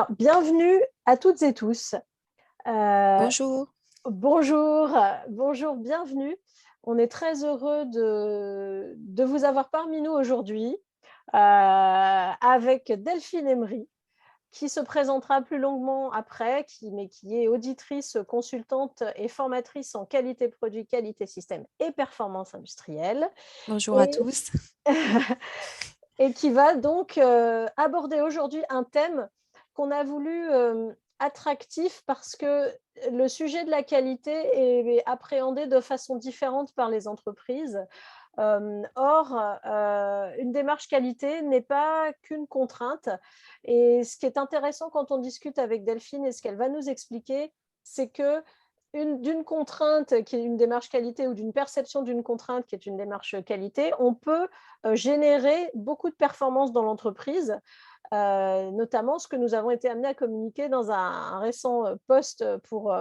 Alors, bienvenue à toutes et tous. Euh, Bonjour. bonjour, bonjour, bienvenue. On est très heureux de vous avoir parmi nous aujourd'hui avec Delphine Emery, qui se présentera plus longuement après, mais qui est auditrice, consultante et formatrice en qualité produit, qualité système et performance industrielle. Bonjour à Et, tous. et qui va donc aborder aujourd'hui un thème qu'on a voulu attractif parce que le sujet de la qualité est appréhendé de façon différente par les entreprises. Or, une démarche qualité n'est pas qu'une contrainte. Et ce qui est intéressant quand on discute avec Delphine et ce qu'elle va nous expliquer, c'est que d'une contrainte qui est une démarche qualité ou d'une perception d'une contrainte qui est une démarche qualité, on peut générer beaucoup de performances dans l'entreprise, notamment ce que nous avons été amenés à communiquer dans un récent post pour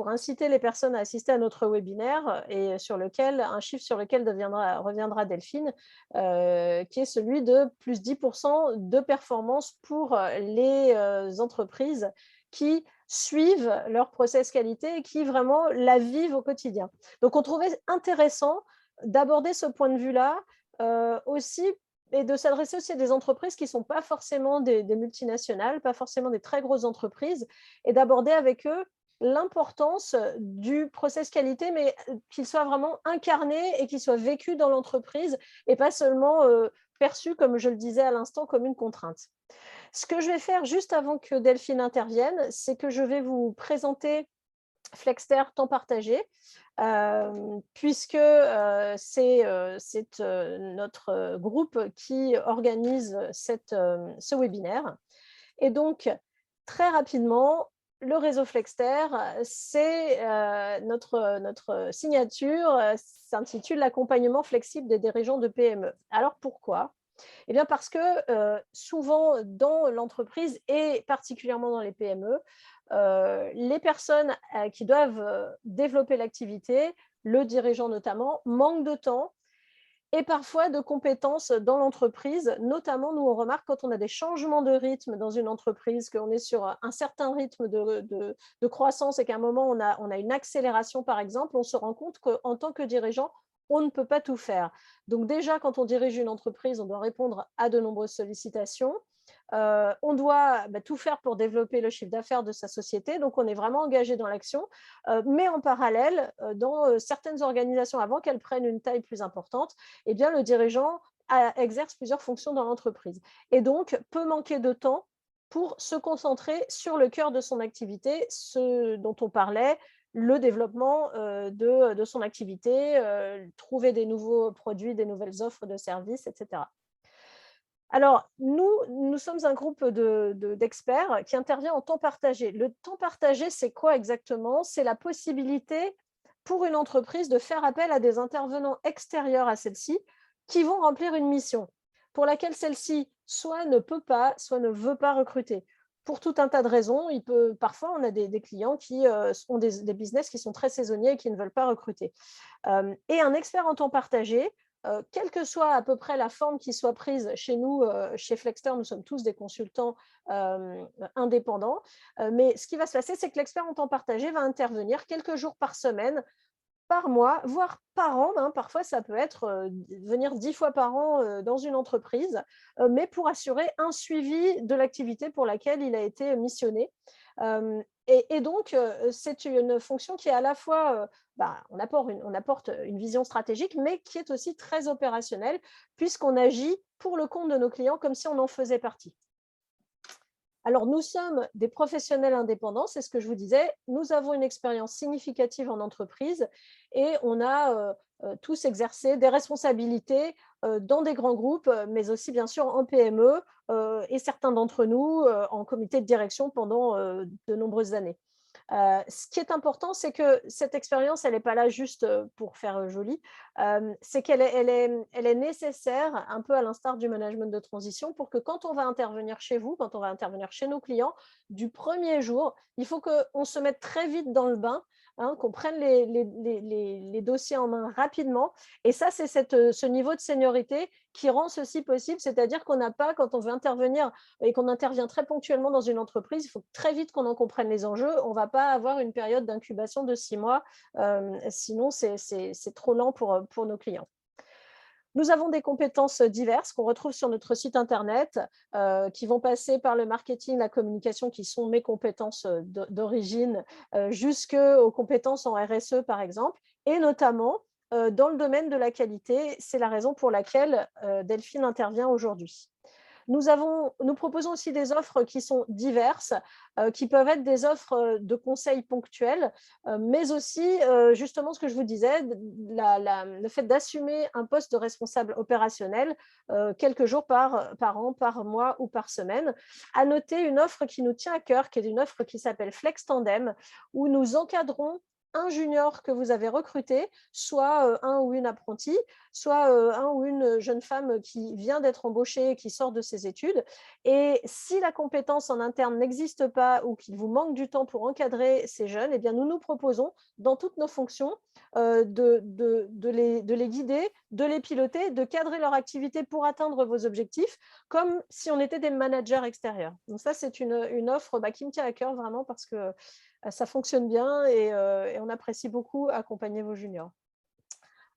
inciter les personnes à assister à notre webinaire et un chiffre sur lequel reviendra Delphine, qui est celui de plus 10% de performance pour les entreprises qui suivent leur process qualité et qui vraiment la vivent au quotidien. Donc, on trouvait intéressant d'aborder ce point de vue-là aussi et de s'adresser aussi à des entreprises qui ne sont pas forcément des multinationales, pas forcément des très grosses entreprises, et d'aborder avec eux l'importance du process qualité, mais qu'il soit vraiment incarné et qu'il soit vécu dans l'entreprise et pas seulement perçu, comme je le disais à l'instant, comme une contrainte. Ce que je vais faire juste avant que Delphine intervienne, c'est que je vais vous présenter Flexter temps partagé, puisque c'est notre groupe qui organise ce webinaire. Et donc, très rapidement, le réseau Flexter, c'est notre signature, s'intitule l'accompagnement flexible des dirigeants de PME. Alors pourquoi ? Eh bien parce que souvent dans l'entreprise et particulièrement dans les PME, les personnes qui doivent développer l'activité, le dirigeant notamment, manquent de temps et parfois de compétences dans l'entreprise. Notamment, nous, on remarque quand on a des changements de rythme dans une entreprise, qu'on est sur un certain rythme de croissance et qu'à un moment, on a une accélération, par exemple, on se rend compte qu'en tant que dirigeant, on ne peut pas tout faire. Donc déjà, quand on dirige une entreprise, on doit répondre à de nombreuses sollicitations. On doit tout faire pour développer le chiffre d'affaires de sa société, donc on est vraiment engagé dans l'action, mais en parallèle, dans certaines organisations, avant qu'elles prennent une taille plus importante, eh bien, le dirigeant exerce plusieurs fonctions dans l'entreprise et donc peut manquer de temps pour se concentrer sur le cœur de son activité, ce dont on parlait, le développement de son activité, trouver des nouveaux produits, des nouvelles offres de services, etc. Alors, nous sommes un groupe d'experts qui intervient en temps partagé. Le temps partagé, c'est quoi exactement ? C'est la possibilité pour une entreprise de faire appel à des intervenants extérieurs à celle-ci qui vont remplir une mission pour laquelle celle-ci soit ne peut pas, soit ne veut pas recruter. Pour tout un tas de raisons, parfois on a des clients qui ont des business qui sont très saisonniers et qui ne veulent pas recruter. Et un expert en temps partagé, quelle que soit à peu près la forme qui soit prise chez nous, chez Flexter, nous sommes tous des consultants indépendants. Mais ce qui va se passer, c'est que l'expert en temps partagé va intervenir quelques jours par semaine, par mois, voire par an. Parfois, ça peut être venir 10 fois par an dans une entreprise, mais pour assurer un suivi de l'activité pour laquelle il a été missionné. Et donc, c'est une fonction qui est à la fois, on apporte une vision stratégique, mais qui est aussi très opérationnelle, puisqu'on agit pour le compte de nos clients comme si on en faisait partie. Alors, nous sommes des professionnels indépendants, c'est ce que je vous disais. Nous avons une expérience significative en entreprise et on a tous exercé des responsabilités dans des grands groupes, mais aussi bien sûr en PME et certains d'entre nous en comité de direction pendant de nombreuses années. Ce qui est important, c'est que cette expérience, elle n'est pas là juste pour faire joli, c'est qu'elle est nécessaire, un peu à l'instar du management de transition, pour que quand on va intervenir chez vous, quand on va intervenir chez nos clients, du premier jour, il faut qu'on se mette très vite dans le bain hein, qu'on prenne les dossiers en main rapidement. Et ça, c'est ce niveau de seniorité qui rend ceci possible. C'est-à-dire qu'on n'a pas, quand on veut intervenir et qu'on intervient très ponctuellement dans une entreprise, il faut très vite qu'on en comprenne les enjeux. On ne va pas avoir une période d'incubation de 6 mois. Sinon, c'est trop lent pour nos clients. Nous avons des compétences diverses qu'on retrouve sur notre site internet, qui vont passer par le marketing, la communication, qui sont mes compétences d'origine, jusqu'aux compétences en RSE, par exemple, et notamment dans le domaine de la qualité. C'est la raison pour laquelle Delphine intervient aujourd'hui. Nous proposons aussi des offres qui sont diverses, qui peuvent être des offres de conseils ponctuels, mais aussi, justement, ce que je vous disais, le fait d'assumer un poste de responsable opérationnel quelques jours par an, par mois ou par semaine. À noter une offre qui nous tient à cœur, qui est une offre qui s'appelle Flex Tandem, où nous encadrons un junior que vous avez recruté, soit un ou une apprentie, soit un ou une jeune femme qui vient d'être embauchée, qui sort de ses études. Et si la compétence en interne n'existe pas ou qu'il vous manque du temps pour encadrer ces jeunes, eh bien nous nous proposons, dans toutes nos fonctions, de les guider, de les piloter, de cadrer leur activité pour atteindre vos objectifs, comme si on était des managers extérieurs. Donc ça, c'est une offre qui me tient à cœur vraiment parce que ça fonctionne bien et on apprécie beaucoup accompagner vos juniors.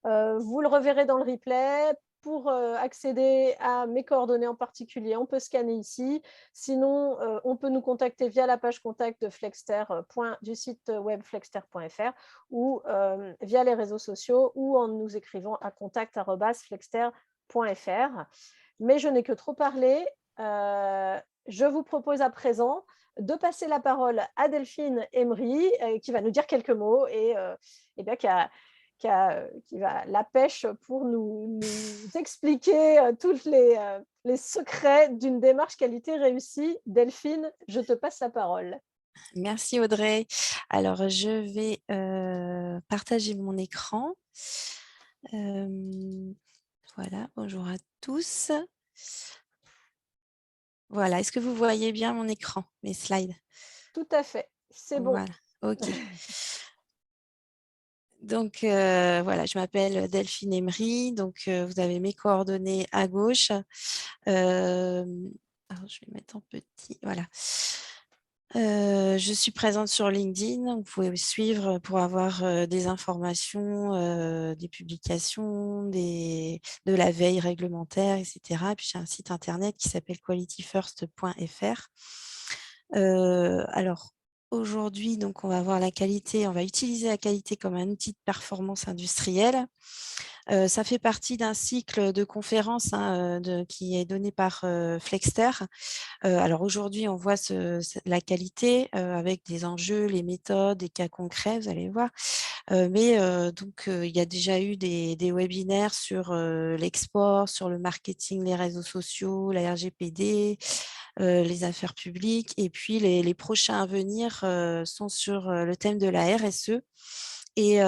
Vous le reverrez dans le replay. Pour accéder à mes coordonnées en particulier, on peut scanner ici. Sinon, on peut nous contacter via la page contact de Flexter, du site web flexter.fr ou via les réseaux sociaux ou en nous écrivant à contact@flexter.fr. Mais je n'ai que trop parlé. Je vous propose à présent de passer la parole à Delphine Emery, qui va nous dire quelques mots et bien, qui va la pêche pour nous expliquer tous les secrets d'une démarche qualité réussie. Delphine, je te passe la parole. Merci Audrey. Alors, je vais partager mon écran. Voilà, bonjour à tous. Voilà, est-ce que vous voyez bien mon écran, mes slides? Tout à fait, c'est bon. Voilà, ok. Donc, voilà, je m'appelle Delphine Emery. Donc, vous avez mes coordonnées à gauche. Alors, je vais mettre en petit, voilà. Je suis présente sur LinkedIn. Vous pouvez me suivre pour avoir des informations, des publications, de la veille réglementaire, etc. Puis j'ai un site internet qui s'appelle qualityfirst.fr. Alors, aujourd'hui, donc, on va voir la qualité, on va utiliser la qualité comme un outil de performance industrielle. Ça fait partie d'un cycle de conférences qui est donné par Flexter. Alors aujourd'hui, on voit la qualité avec des enjeux, les méthodes, des cas concrets, vous allez voir. Donc, il y a déjà eu des webinaires sur l'export, sur le marketing, les réseaux sociaux, la RGPD, les affaires publiques. Et puis, les prochains à venir sont sur le thème de la RSE. Et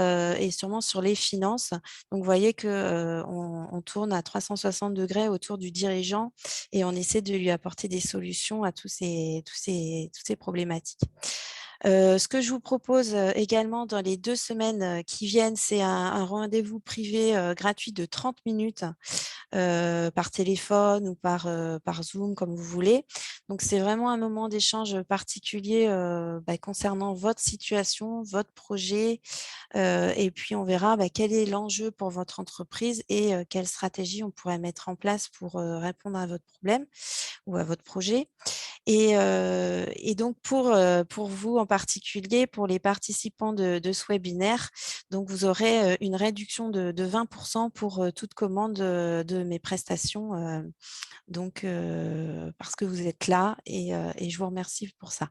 sûrement sur les finances. Donc, vous voyez qu'on tourne à 360 degrés autour du dirigeant et on essaie de lui apporter des solutions à toutes ces problématiques. Ce que je vous propose également dans les 2 semaines qui viennent, c'est un rendez-vous privé gratuit de 30 minutes par téléphone ou par Zoom, comme vous voulez. Donc, c'est vraiment un moment d'échange particulier concernant votre situation, votre projet. Et puis, on verra quel est l'enjeu pour votre entreprise et quelle stratégie on pourrait mettre en place pour répondre à votre problème ou à votre projet. Et donc, pour vous en particulier, pour les participants de ce webinaire, donc vous aurez une réduction de 20% pour toute commande de mes prestations, parce que vous êtes là et je vous remercie pour ça.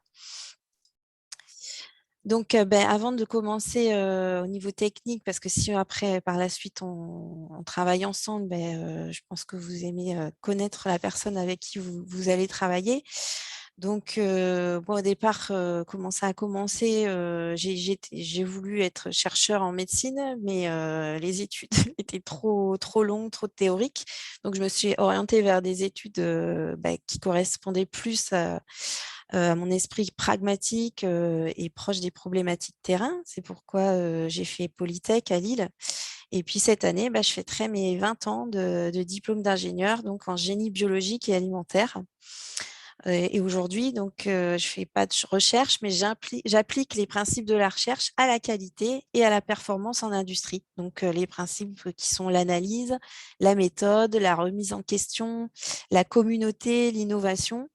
Donc, avant de commencer au niveau technique, parce que si après, par la suite, on travaille ensemble, je pense que vous aimez connaître la personne avec qui vous allez travailler. Donc, au départ, comment ça a commencé, j'ai voulu être chercheur en médecine, mais les études étaient trop longues, trop théoriques. Donc, je me suis orientée vers des études qui correspondaient plus mon esprit pragmatique et proche des problématiques terrain. C'est pourquoi j'ai fait Polytech à Lille. Et puis cette année, je fêterai mes 20 ans de diplôme d'ingénieur, donc en génie biologique et alimentaire. Et aujourd'hui, donc, je ne fais pas de recherche, mais j'applique les principes de la recherche à la qualité et à la performance en industrie. Donc, les principes qui sont l'analyse, la méthode, la remise en question, la communauté, l'innovation.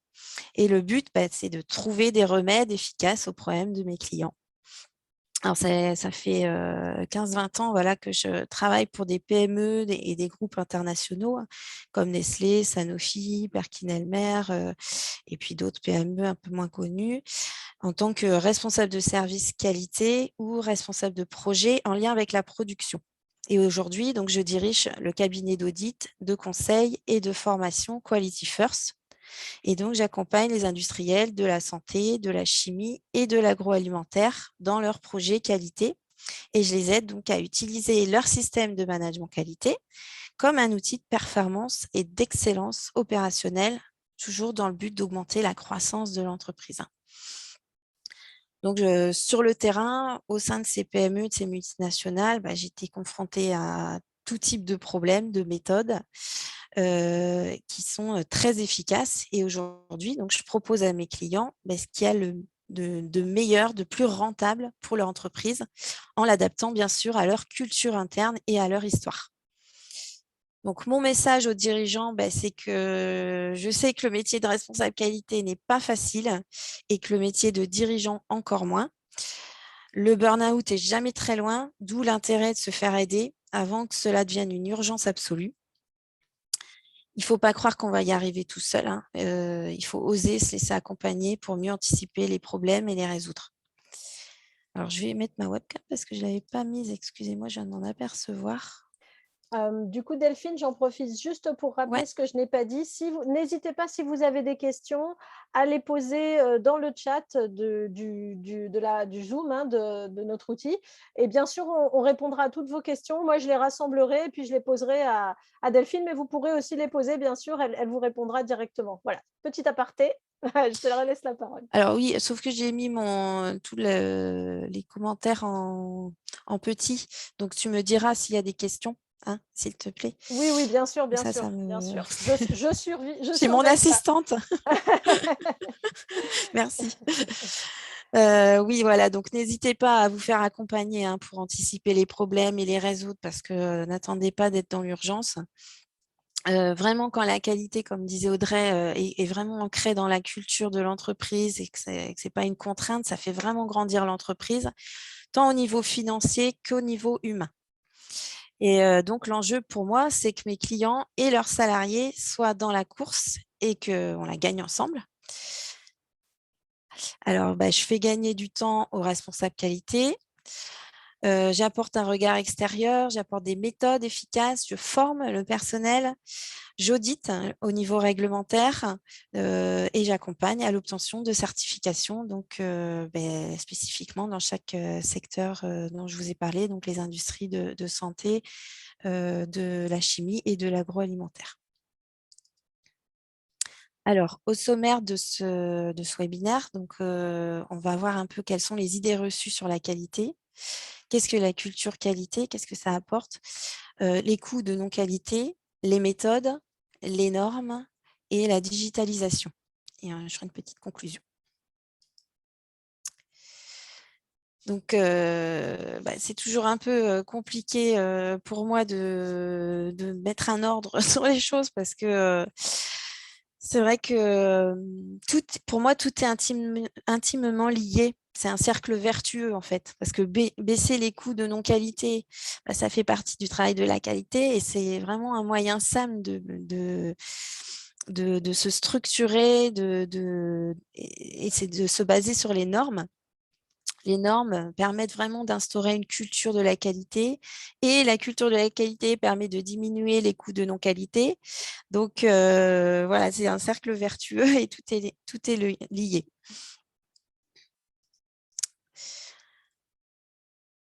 Et le but, c'est de trouver des remèdes efficaces aux problèmes de mes clients. Alors, ça fait 15-20 ans voilà, que je travaille pour des PME et des groupes internationaux comme Nestlé, Sanofi, Perkin-Elmer et puis d'autres PME un peu moins connus en tant que responsable de service qualité ou responsable de projet en lien avec la production. Et aujourd'hui, donc, je dirige le cabinet d'audit, de conseil et de formation Quality First. Et donc, j'accompagne les industriels de la santé, de la chimie et de l'agroalimentaire dans leurs projets qualité. Et je les aide donc à utiliser leur système de management qualité comme un outil de performance et d'excellence opérationnelle, toujours dans le but d'augmenter la croissance de l'entreprise. Donc, sur le terrain, au sein de ces PME, de ces multinationales, j'étais confrontée à tout type de problèmes, de méthodes qui sont très efficaces. Et aujourd'hui, donc, je propose à mes clients ce qu'il y a de meilleur, de plus rentable pour leur entreprise, en l'adaptant bien sûr à leur culture interne et à leur histoire. Donc, mon message aux dirigeants, c'est que je sais que le métier de responsable qualité n'est pas facile et que le métier de dirigeant encore moins. Le burn-out est jamais très loin, d'où l'intérêt de se faire aider avant que cela devienne une urgence absolue. Il ne faut pas croire qu'on va y arriver tout seul. Il faut oser se laisser accompagner pour mieux anticiper les problèmes et les résoudre. Alors, je vais mettre ma webcam parce que je ne l'avais pas mise. Excusez-moi, je viens de m'en apercevoir. Du coup, Delphine, j'en profite juste pour rappeler ce que je n'ai pas dit. N'hésitez pas, si vous avez des questions, à les poser dans le chat du Zoom, de notre outil. Et bien sûr, on répondra à toutes vos questions. Moi, je les rassemblerai et puis je les poserai à Delphine, mais vous pourrez aussi les poser, bien sûr. Elle vous répondra directement. Voilà, petit aparté. Je te laisse la parole. Alors oui, sauf que j'ai mis tous les commentaires en petit. Donc, tu me diras s'il y a des questions, s'il te plaît. Oui, oui, bien sûr, bien Ça, sûr, ça me... bien sûr. Je J'ai mon surveille ça. assistante. Merci. Oui, voilà. Donc, n'hésitez pas à vous faire accompagner pour anticiper les problèmes et les résoudre parce que n'attendez pas d'être dans l'urgence. Vraiment, quand la qualité, comme disait Audrey, est vraiment ancrée dans la culture de l'entreprise et que ce n'est pas une contrainte, ça fait vraiment grandir l'entreprise, tant au niveau financier qu'au niveau humain. Et donc, l'enjeu pour moi, c'est que mes clients et leurs salariés soient dans la course et qu'on la gagne ensemble. Alors, je fais gagner du temps aux responsables qualité. J'apporte un regard extérieur, j'apporte des méthodes efficaces, je forme le personnel, j'audite au niveau réglementaire et j'accompagne à l'obtention de certifications, donc spécifiquement dans chaque secteur dont je vous ai parlé, donc les industries de santé, de la chimie et de l'agroalimentaire. Alors, au sommaire de ce webinaire, donc, on va voir un peu quelles sont les idées reçues sur la qualité. Qu'est-ce que la culture qualité? Qu'est-ce que ça apporte? Les coûts de non-qualité, les méthodes, les normes et la digitalisation. Et je ferai une petite conclusion. Donc, c'est toujours un peu compliqué pour moi de mettre un ordre sur les choses parce que c'est vrai que pour moi, tout est intimement lié. C'est un cercle vertueux, en fait, parce que baisser les coûts de non-qualité, ça fait partie du travail de la qualité et c'est vraiment un moyen simple de se structurer et c'est de se baser sur les normes. Les normes permettent vraiment d'instaurer une culture de la qualité et la culture de la qualité permet de diminuer les coûts de non-qualité. Donc, voilà, c'est un cercle vertueux et tout est lié.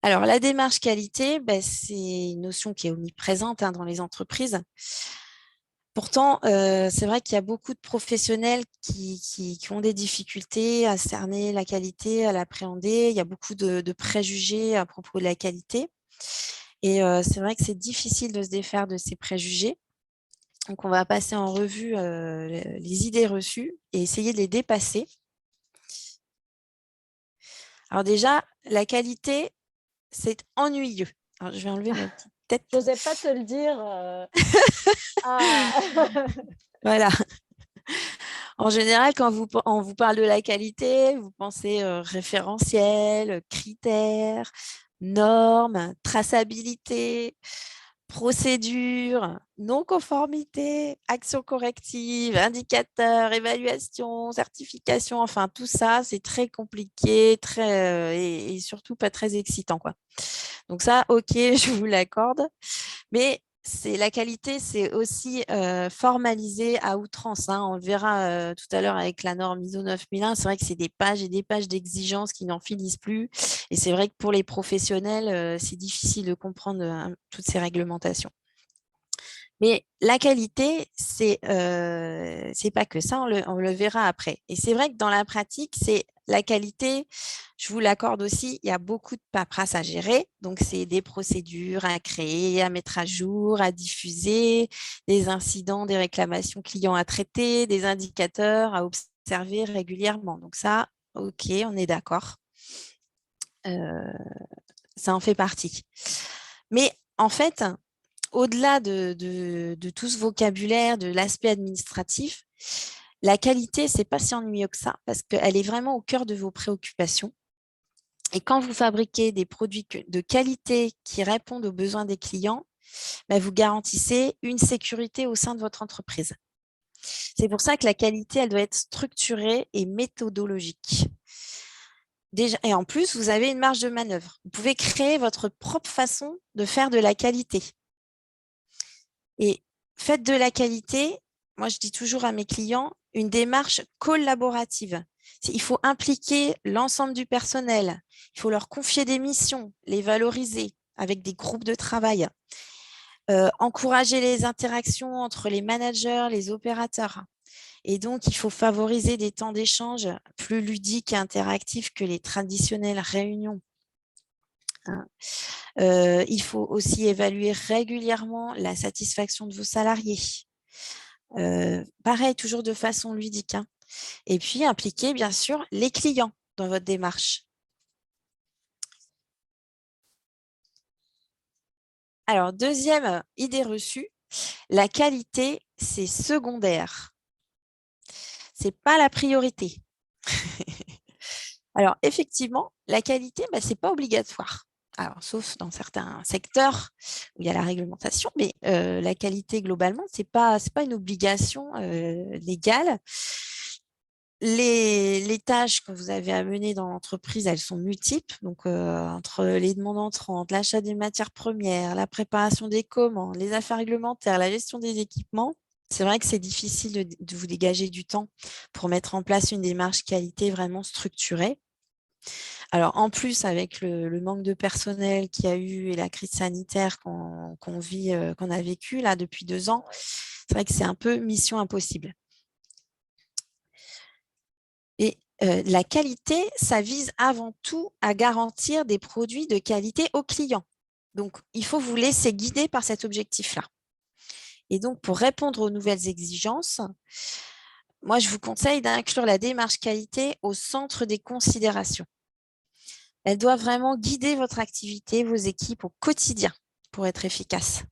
Alors, la démarche qualité, c'est une notion qui est omniprésente dans les entreprises. Pourtant, c'est vrai qu'il y a beaucoup de professionnels qui ont des difficultés à cerner la qualité, à l'appréhender. Il y a beaucoup de préjugés à propos de la qualité. Et c'est vrai que c'est difficile de se défaire de ces préjugés. Donc, on va passer en revue les idées reçues et essayer de les dépasser. Alors déjà, la qualité, c'est ennuyeux. Alors, je vais enlever ma petite tête. Je n'osais pas te le dire. Ah. Voilà. En général, quand on vous parle de la qualité, vous pensez référentiel, critères, normes, traçabilité, procédure, non-conformité, action corrective, indicateurs, évaluation, certification, enfin tout ça, c'est très compliqué et surtout pas très excitant, quoi. Donc ça, ok, je vous l'accorde. Mais la qualité, c'est aussi formalisé à outrance, hein. On le verra tout à l'heure avec la norme ISO 9001. C'est vrai que c'est des pages et des pages d'exigences qui n'en finissent plus. Et c'est vrai que pour les professionnels, c'est difficile de comprendre toutes ces réglementations. Mais la qualité, c'est pas que ça, on le verra après. Et c'est vrai que dans la pratique, c'est la qualité, je vous l'accorde aussi, il y a beaucoup de paperasse à gérer. Donc, c'est des procédures à créer, à mettre à jour, à diffuser, des incidents, des réclamations clients à traiter, des indicateurs à observer régulièrement. Donc ça, OK, on est d'accord. Ça en fait partie. Mais en fait, au-delà de tout ce vocabulaire, de l'aspect administratif, la qualité, c'est pas si ennuyeux que ça parce qu'elle est vraiment au cœur de vos préoccupations. Et quand vous fabriquez des produits de qualité qui répondent aux besoins des clients, bah, vous garantissez une sécurité au sein de votre entreprise. C'est pour ça que la qualité, elle doit être structurée et méthodologique. Déjà, et en plus, vous avez une marge de manœuvre. Vous pouvez créer votre propre façon de faire de la qualité. Et faites de la qualité, moi je dis toujours à mes clients, une démarche collaborative. Il faut impliquer l'ensemble du personnel, il faut leur confier des missions, les valoriser avec des groupes de travail, encourager les interactions entre les managers, les opérateurs. Et donc, il faut favoriser des temps d'échange plus ludiques et interactifs que les traditionnelles réunions. Il faut aussi évaluer régulièrement la satisfaction de vos salariés. Pareil, toujours de façon ludique, hein. Et puis, impliquer, bien sûr, les clients dans votre démarche. Alors, deuxième idée reçue, la qualité, c'est secondaire. Ce n'est pas la priorité. Alors, effectivement, la qualité, ce n'est pas obligatoire. Alors, sauf dans certains secteurs où il y a la réglementation, mais la qualité, globalement, ce n'est pas une obligation légale. Les tâches que vous avez à mener dans l'entreprise, elles sont multiples. Donc, entre les demandes entrantes, l'achat des matières premières, la préparation des commandes, les affaires réglementaires, la gestion des équipements, c'est vrai que c'est difficile de vous dégager du temps pour mettre en place une démarche qualité vraiment structurée. Alors, en plus, avec le manque de personnel qu'il y a eu et la crise sanitaire qu'on a vécue là depuis 2 ans, c'est vrai que c'est un peu mission impossible. Et la qualité, ça vise avant tout à garantir des produits de qualité aux clients. Donc, il faut vous laisser guider par cet objectif-là. Et donc, pour répondre aux nouvelles exigences, moi, je vous conseille d'inclure la démarche qualité au centre des considérations. Elle doit vraiment guider votre activité, vos équipes au quotidien pour être efficace.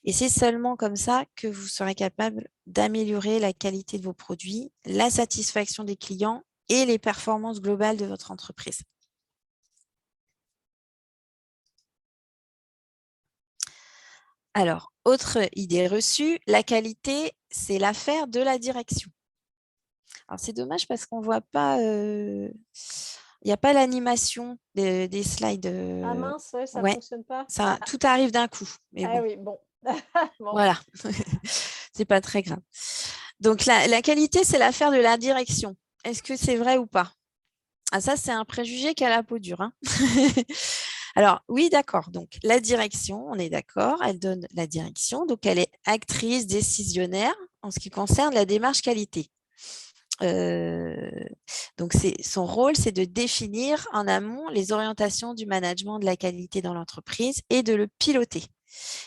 Et c'est seulement comme ça que vous serez capable d'améliorer la qualité de vos produits, la satisfaction des clients et les performances globales de votre entreprise. Alors, autre idée reçue, la qualité, c'est l'affaire de la direction. Alors, c'est dommage parce qu'on ne voit pas, il n'y a pas l'animation des slides. Ah mince, ouais, ça ne Ouais, fonctionne pas. tout arrive d'un coup. Mais Ah bon, oui, bon. Bon. voilà, c'est pas très grave. Donc, la qualité, c'est l'affaire de la direction. Est-ce que c'est vrai ou pas? Ah, ça, c'est un préjugé qui a la peau dure, hein. Alors, oui, d'accord. Donc, la direction, on est d'accord, elle donne la direction. Donc, elle est actrice, décisionnaire en ce qui concerne la démarche qualité. Donc, son rôle, c'est de définir en amont les orientations du management de la qualité dans l'entreprise et de le piloter.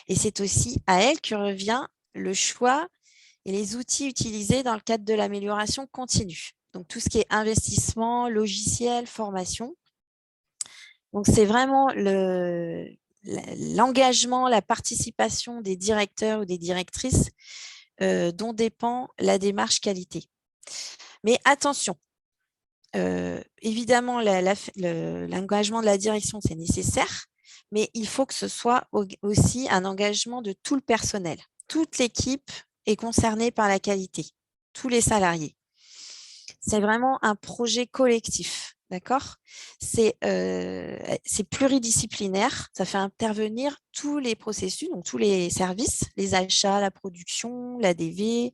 Et c'est aussi à elle que revient le choix et les outils utilisés dans le cadre de l'amélioration continue. Donc, tout ce qui est investissement, logiciel, formation. Donc, c'est vraiment l'engagement, la participation des directeurs ou des directrices dont dépend la démarche qualité. Mais attention, évidemment, l'engagement de la direction, c'est nécessaire, mais il faut que ce soit aussi un engagement de tout le personnel. Toute l'équipe est concernée par la qualité, tous les salariés. C'est vraiment un projet collectif, d'accord? C'est pluridisciplinaire, ça fait intervenir tous les processus, donc tous les services, les achats, la production, l'ADV,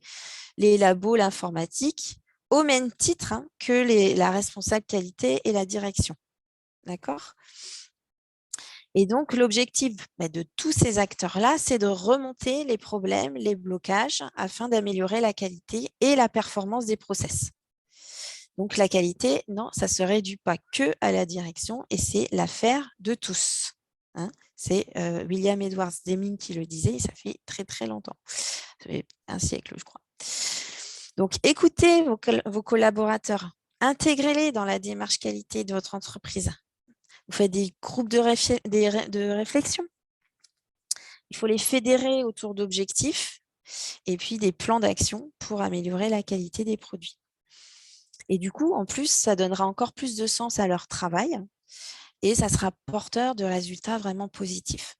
les labos, l'informatique, au même titre que la responsable qualité et la direction, d'accord? Et donc, l'objectif de tous ces acteurs-là, c'est de remonter les problèmes, les blocages, afin d'améliorer la qualité et la performance des process. Donc, la qualité, non, ça ne se réduit pas que à la direction et c'est l'affaire de tous. C'est William Edwards Deming qui le disait et ça fait très, très longtemps. Ça fait un siècle, je crois. Donc, écoutez vos collaborateurs, intégrez-les dans la démarche qualité de votre entreprise. Vous faites des groupes de réflexion. Il faut les fédérer autour d'objectifs et puis des plans d'action pour améliorer la qualité des produits. Et du coup, en plus, ça donnera encore plus de sens à leur travail et ça sera porteur de résultats vraiment positifs.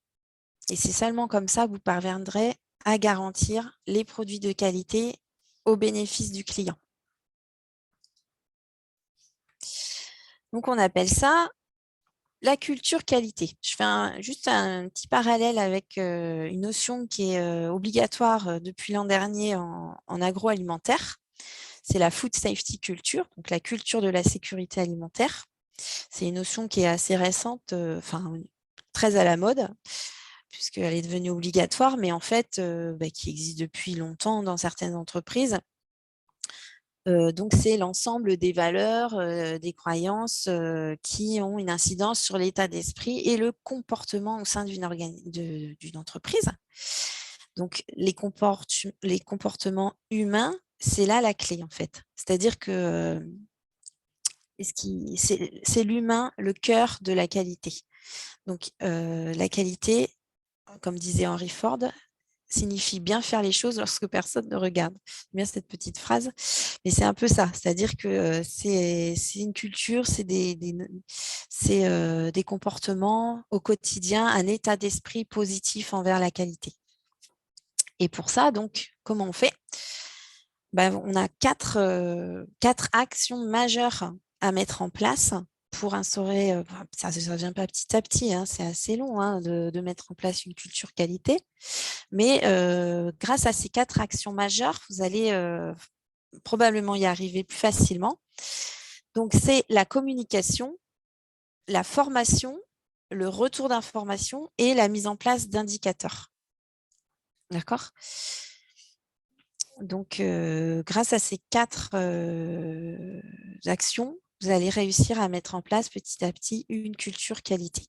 Et c'est seulement comme ça que vous parviendrez à garantir les produits de qualité au bénéfice du client. Donc, on appelle ça la culture qualité. Je fais juste un petit parallèle avec une notion qui est obligatoire depuis l'an dernier en agroalimentaire. C'est la food safety culture, donc la culture de la sécurité alimentaire. C'est une notion qui est assez récente, très à la mode, puisqu'elle est devenue obligatoire, mais en fait, qui existe depuis longtemps dans certaines entreprises. Donc, c'est l'ensemble des valeurs, des croyances qui ont une incidence sur l'état d'esprit et le comportement au sein d'une entreprise. Donc, les comportements humains, c'est là la clé, en fait. C'est-à-dire que c'est l'humain, le cœur de la qualité. Donc, la qualité, comme disait Henry Ford, signifie bien faire les choses lorsque personne ne regarde. J'aime bien cette petite phrase, mais c'est un peu ça. C'est-à-dire que c'est une culture, c'est des comportements au quotidien, un état d'esprit positif envers la qualité. Et pour ça, donc, comment on fait? On a quatre actions majeures à mettre en place pour instaurer, ça ne vient pas petit à petit, c'est assez long de mettre en place une culture qualité, mais grâce à ces 4 actions majeures, vous allez probablement y arriver plus facilement. Donc, c'est la communication, la formation, le retour d'information et la mise en place d'indicateurs. D'accord ? Donc, grâce à ces 4 actions, vous allez réussir à mettre en place petit à petit une culture qualité.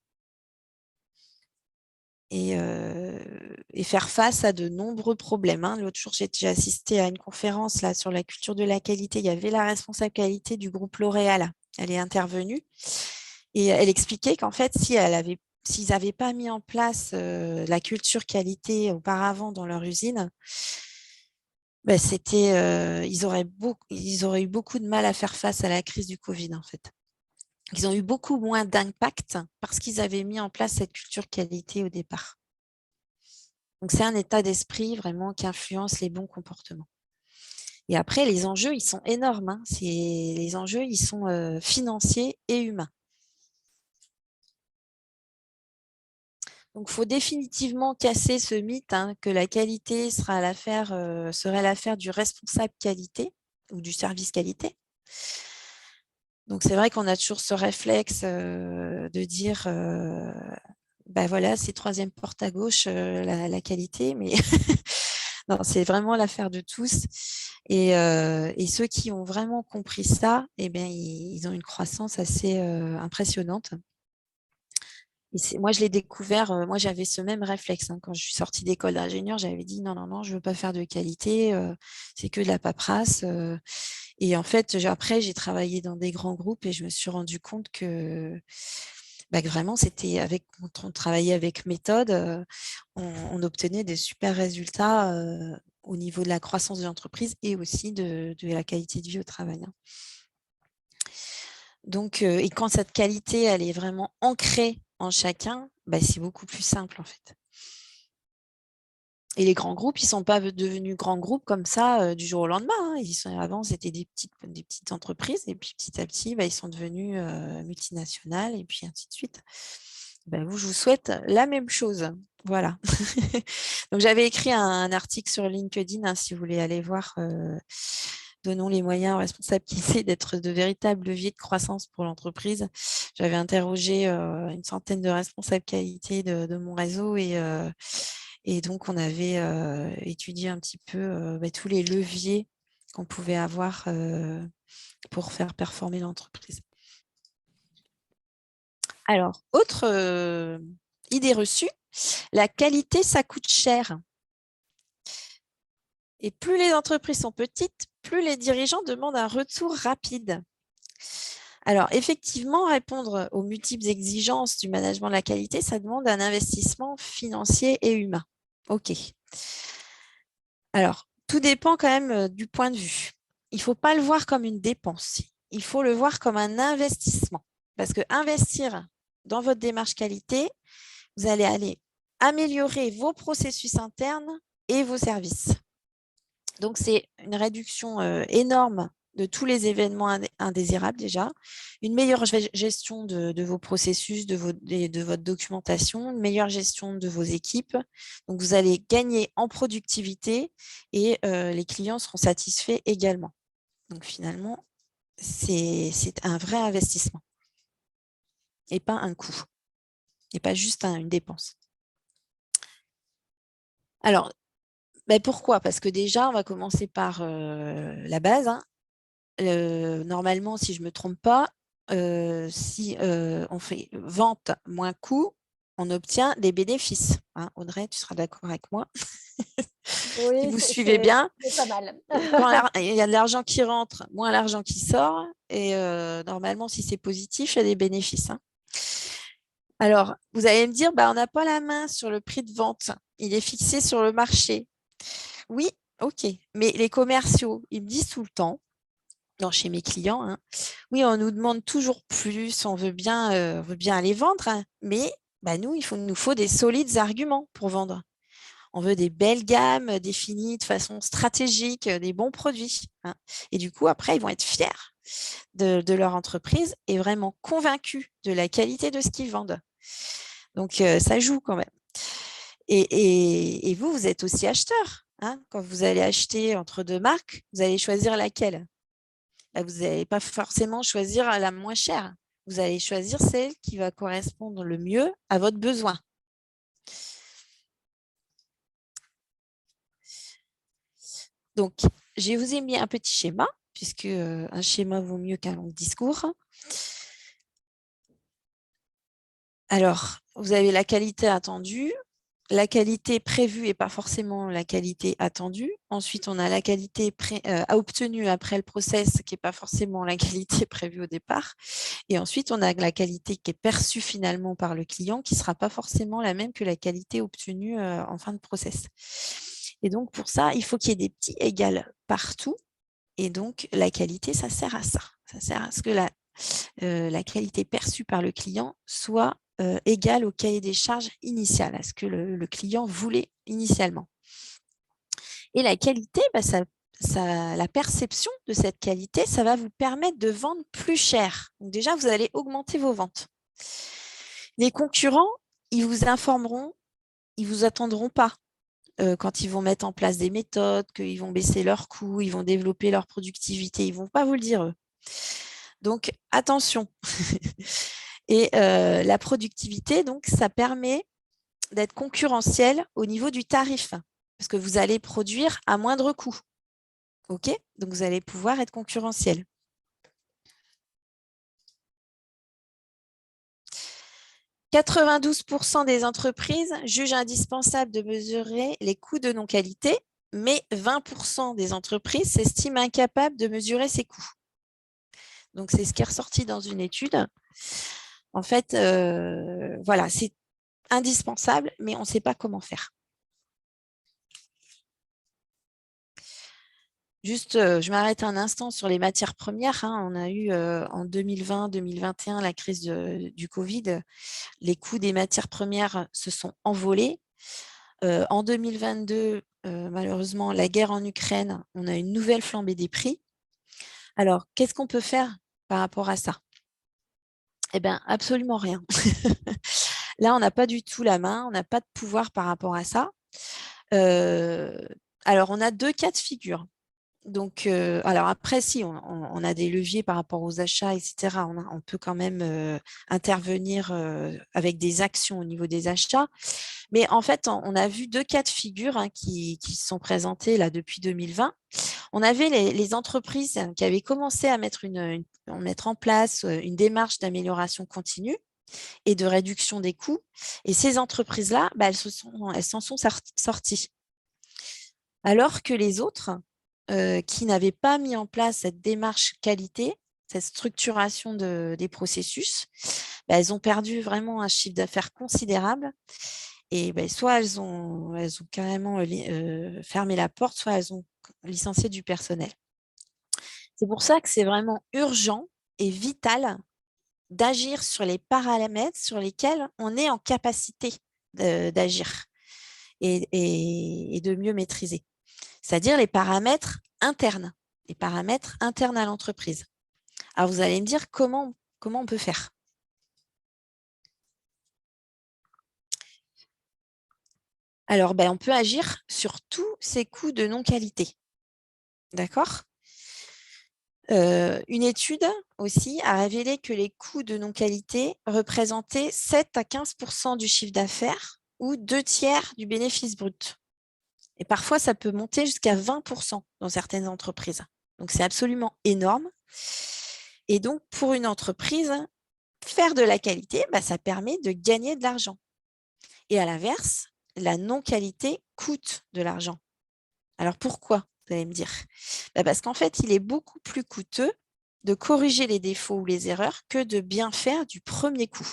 Et faire face à de nombreux problèmes. L'autre jour, j'ai assisté à une conférence là, sur la culture de la qualité. Il y avait la responsable qualité du groupe L'Oréal. Elle est intervenue et elle expliquait qu'en fait, s'ils n'avaient pas mis en place la culture qualité auparavant dans leur usine, ils auraient eu beaucoup de mal à faire face à la crise du Covid, en fait. Ils ont eu beaucoup moins d'impact parce qu'ils avaient mis en place cette culture qualité au départ. Donc, c'est un état d'esprit vraiment qui influence les bons comportements. Et après, les enjeux, ils sont énormes. Les enjeux, ils sont financiers et humains. Donc, il faut définitivement casser ce mythe que la qualité serait l'affaire du responsable qualité ou du service qualité. Donc, c'est vrai qu'on a toujours ce réflexe de dire, bah voilà, c'est troisième porte à gauche, la qualité, mais non, c'est vraiment l'affaire de tous. Et ceux qui ont vraiment compris ça, eh bien, ils ont une croissance assez impressionnante. Moi, je l'ai découvert, moi, j'avais ce même réflexe. Quand je suis sortie d'école d'ingénieur, j'avais dit non, non, non, je ne veux pas faire de qualité, c'est que de la paperasse. Et en fait, après, j'ai travaillé dans des grands groupes et je me suis rendu compte que, que vraiment, quand on travaillait avec méthode, on obtenait des super résultats au niveau de la croissance de l'entreprise et aussi de la qualité de vie au travail. Donc, et quand cette qualité, elle est vraiment ancrée en chacun, c'est beaucoup plus simple en fait. Et les grands groupes, ils ne sont pas devenus grands groupes comme ça du jour au lendemain. Avant, c'était des petites entreprises et puis petit à petit, ils sont devenus multinationales et puis ainsi de suite. Je vous souhaite la même chose. Voilà. Donc, j'avais écrit un article sur LinkedIn, si vous voulez aller voir. Donnons les moyens aux responsables qui essaient d'être de véritables leviers de croissance pour l'entreprise. J'avais interrogé une centaine de responsables qualité de mon réseau et donc on avait étudié un petit peu tous les leviers qu'on pouvait avoir pour faire performer l'entreprise. Alors, autre idée reçue, la qualité, ça coûte cher. Et plus les entreprises sont petites, plus les dirigeants demandent un retour rapide. Alors, effectivement, répondre aux multiples exigences du management de la qualité, ça demande un investissement financier et humain. OK. Alors, tout dépend quand même du point de vue. Il ne faut pas le voir comme une dépense. Il faut le voir comme un investissement. Parce que investir dans votre démarche qualité, vous allez aller améliorer vos processus internes et vos services. Donc, c'est une réduction énorme de tous les événements indésirables déjà, une meilleure gestion de vos processus, de votre documentation, une meilleure gestion de vos équipes. Donc, vous allez gagner en productivité et les clients seront satisfaits également. Donc, finalement, c'est un vrai investissement et pas un coût et pas juste une dépense. Alors, pourquoi? Parce que déjà, on va commencer par la base. Normalement, si je ne me trompe pas, si on fait vente moins coût, on obtient des bénéfices. Audrey, tu seras d'accord avec moi. Oui, si vous suivez bien. C'est pas mal. Quand il y a de l'argent qui rentre, moins l'argent qui sort. Et normalement, si c'est positif, il y a des bénéfices. Alors, vous allez me dire, on n'a pas la main sur le prix de vente. Il est fixé sur le marché. Oui, OK. Mais les commerciaux, ils me disent tout le temps, chez mes clients, oui, on nous demande toujours plus, on veut bien aller vendre, mais nous, il nous faut des solides arguments pour vendre. On veut des belles gammes définies de façon stratégique, des bons produits. Et du coup, après, ils vont être fiers de leur entreprise et vraiment convaincus de la qualité de ce qu'ils vendent. Donc, ça joue quand même. Et vous êtes aussi acheteur. Quand vous allez acheter entre deux marques, vous allez choisir laquelle? Vous n'allez pas forcément choisir la moins chère. Vous allez choisir celle qui va correspondre le mieux à votre besoin. Donc, je vous ai mis un petit schéma, puisque un schéma vaut mieux qu'un long discours. Alors, vous avez la qualité attendue. La qualité prévue n'est pas forcément la qualité attendue. Ensuite, on a la qualité obtenue après le process, qui n'est pas forcément la qualité prévue au départ. Et ensuite, on a la qualité qui est perçue finalement par le client, qui ne sera pas forcément la même que la qualité obtenue en fin de process. Et donc, pour ça, il faut qu'il y ait des petits égales partout. Et donc, la qualité, ça sert à ça. Ça sert à ce que la qualité perçue par le client soit égale au cahier des charges initial, à ce que le client voulait initialement. Et la qualité, la perception de cette qualité, ça va vous permettre de vendre plus cher. Donc déjà, vous allez augmenter vos ventes. Les concurrents, ils vous informeront, ils ne vous attendront pas quand ils vont mettre en place des méthodes, qu'ils vont baisser leurs coûts, ils vont développer leur productivité. Ils ne vont pas vous le dire, eux. Donc, attention. Et la productivité, donc, ça permet d'être concurrentiel au niveau du tarif, parce que vous allez produire à moindre coût. OK? Donc, vous allez pouvoir être concurrentiel. « 92% des entreprises jugent indispensable de mesurer les coûts de non-qualité, mais 20% des entreprises s'estiment incapables de mesurer ces coûts. » Donc, c'est ce qui est ressorti dans une étude. En fait, voilà, c'est indispensable, mais on ne sait pas comment faire. Juste, je m'arrête un instant sur les matières premières. On a eu en 2020-2021 la crise du Covid. Les coûts des matières premières se sont envolés. En 2022, malheureusement, la guerre en Ukraine, on a une nouvelle flambée des prix. Alors, qu'est-ce qu'on peut faire par rapport à ça? Eh bien, absolument rien. Là, on n'a pas du tout la main, on n'a pas de pouvoir par rapport à ça. Alors, on a deux cas de figure. Donc, alors après, si, on a des leviers par rapport aux achats, etc. On peut quand même intervenir avec des actions au niveau des achats. Mais en fait, on a vu deux cas de figure qui se sont présentés là depuis 2020. On avait les entreprises qui avaient commencé à mettre en place une démarche d'amélioration continue et de réduction des coûts. Et ces entreprises-là, elles s'en sont sorties. Alors que les autres, qui n'avaient pas mis en place cette démarche qualité, cette structuration des processus, elles ont perdu vraiment un chiffre d'affaires considérable. Et soit elles ont carrément fermé la porte, soit elles ont licencié du personnel. C'est pour ça que c'est vraiment urgent et vital d'agir sur les paramètres sur lesquels on est en capacité d'agir et de mieux maîtriser. C'est-à-dire les paramètres internes à l'entreprise. Alors, vous allez me dire comment on peut faire. Alors, on peut agir sur tous ces coûts de non-qualité. D'accord ? Une étude aussi a révélé que les coûts de non-qualité représentaient 7 à 15% du chiffre d'affaires ou 2/3 du bénéfice brut. Et parfois, ça peut monter jusqu'à 20% dans certaines entreprises. Donc, c'est absolument énorme. Et donc, pour une entreprise, faire de la qualité, ça permet de gagner de l'argent. Et à l'inverse, la non-qualité coûte de l'argent. Alors, pourquoi, vous allez me dire? Parce qu'en fait, il est beaucoup plus coûteux de corriger les défauts ou les erreurs que de bien faire du premier coup.